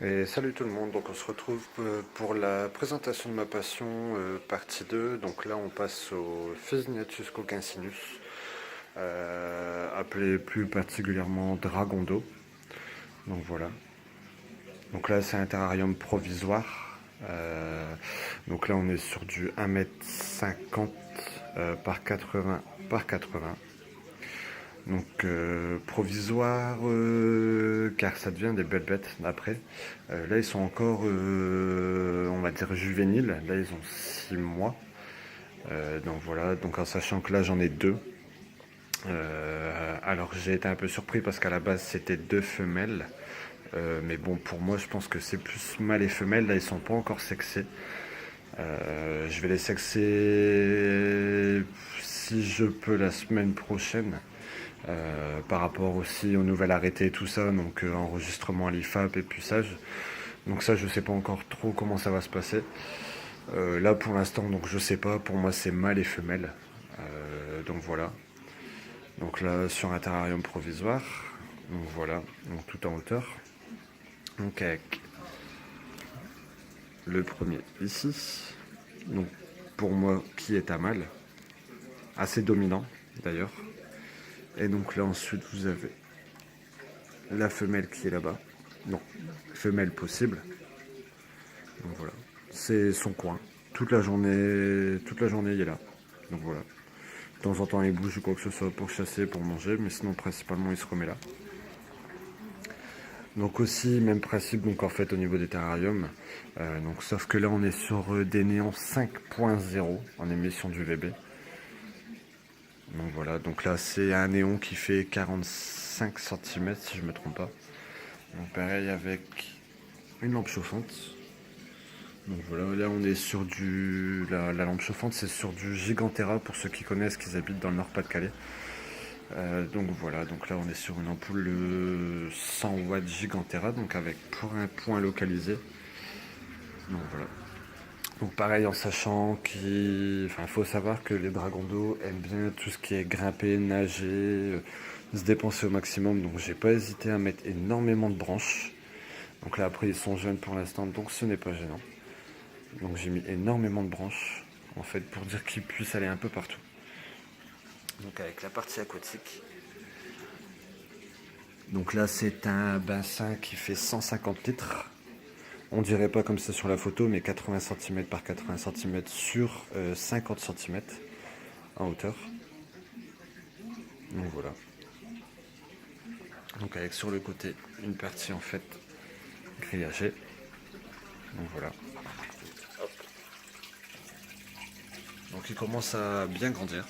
Et salut tout le monde, donc on se retrouve pour la présentation de ma passion partie 2. Donc là on passe au Physniatus coquincinus, appelé plus particulièrement Dragon d'eau. Donc voilà. Donc là c'est un terrarium provisoire. Donc là on est sur du 1,50 m par 80 par 80. Donc provisoire car ça devient des belles bêtes après. Là ils sont encore on va dire juvéniles. Là ils ont 6 mois. Donc voilà, donc en sachant que là j'en ai deux. Alors j'ai été un peu surpris parce qu'à la base c'était deux femelles. Mais bon pour moi je pense que c'est plus mâle et femelle. Là ils sont pas encore sexés. Je vais les sexer si je peux la semaine prochaine. Par rapport aussi au nouvel arrêté et tout ça, donc enregistrement à l'IFAP et puçage. Donc ça je sais pas encore trop comment ça va se passer. Là pour l'instant donc je sais pas, pour moi c'est mâle et femelle. Donc voilà. Donc là sur un terrarium provisoire. Donc voilà, donc tout en hauteur. Donc avec le premier ici. Donc pour moi qui est à mâle. Assez dominant d'ailleurs. Et donc là ensuite vous avez la femelle qui est là-bas. Non, femelle possible. Donc voilà. C'est son coin. Toute la journée il est là. Donc voilà. De temps en temps il bouge ou quoi que ce soit pour chasser, pour manger, mais sinon principalement il se remet là. Donc aussi même principe donc en fait au niveau des terrariums. Donc sauf que là on est sur des néons 5.0 en émission d'UVB. Donc voilà, donc là c'est un néon qui fait 45 cm si je me trompe pas. Donc pareil avec une lampe chauffante. Donc voilà, là on est sur du... La lampe chauffante c'est sur du Gigantera pour ceux qui connaissent, qui habitent dans le Nord-Pas-de-Calais. Donc voilà, donc là on est sur une ampoule 100 watts Gigantera, donc avec pour un point localisé. Donc voilà. Donc pareil en sachant qu'il faut savoir que les dragons d'eau aiment bien tout ce qui est grimper, nager, se dépenser au maximum. Donc j'ai pas hésité à mettre énormément de branches. Donc là après ils sont jeunes pour l'instant, donc ce n'est pas gênant. Donc j'ai mis énormément de branches en fait pour dire qu'ils puissent aller un peu partout. Donc avec la partie aquatique. Donc là c'est un bassin qui fait 150 litres. On dirait pas comme ça sur la photo, mais 80 cm par 80 cm sur 50 cm en hauteur. Donc voilà. Donc avec sur le côté une partie en fait grillagée. Donc voilà. Hop. Donc il commence à bien grandir.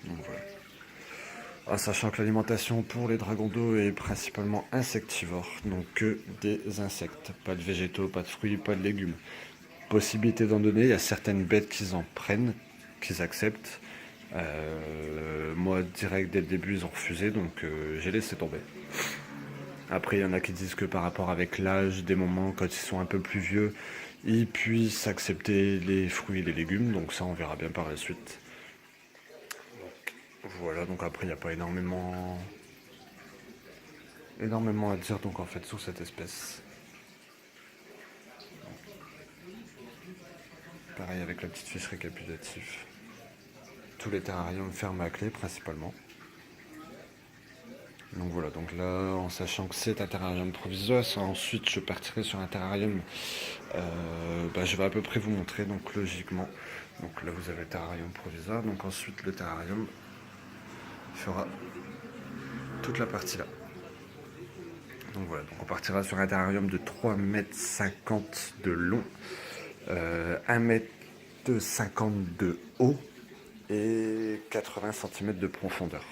Donc voilà. En sachant que l'alimentation pour les dragons d'eau est principalement insectivore, donc que des insectes. Pas de végétaux, pas de fruits, pas de légumes. Possibilité d'en donner, il y a certaines bêtes qui en prennent, qui acceptent. Moi, direct dès le début, ils ont refusé, donc j'ai laissé tomber. Après, il y en a qui disent que par rapport avec l'âge, des moments, quand ils sont un peu plus vieux, ils puissent accepter les fruits et les légumes, donc ça, on verra bien par la suite. Voilà, donc après il n'y a pas énormément à dire donc en fait sur cette espèce. Pareil avec la petite fiche récapitulative. Tous les terrariums ferment à clé principalement. Donc voilà, donc là en sachant que c'est un terrarium provisoire, ensuite je partirai sur un terrarium. Je vais à peu près vous montrer donc logiquement. Donc là vous avez le terrarium provisoire, donc ensuite le terrarium fera toute la partie là. Donc voilà, donc on partira sur un terrarium de 3,50 m de long, 1,50 m de haut et 80 cm de profondeur.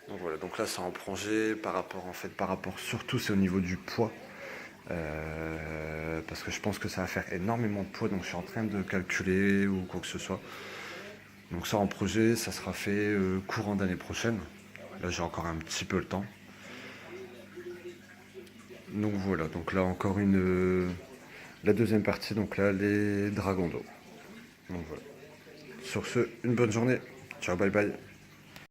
Donc voilà, donc là c'est en plongée par rapport surtout c'est au niveau du poids. Parce que je pense que ça va faire énormément de poids, donc je suis en train de calculer ou quoi que ce soit. Donc ça en projet, ça sera fait courant d'année prochaine. Là j'ai encore un petit peu le temps. Donc voilà, donc là encore la deuxième partie, donc là les dragons d'eau. Donc voilà. Sur ce, une bonne journée. Ciao, bye bye.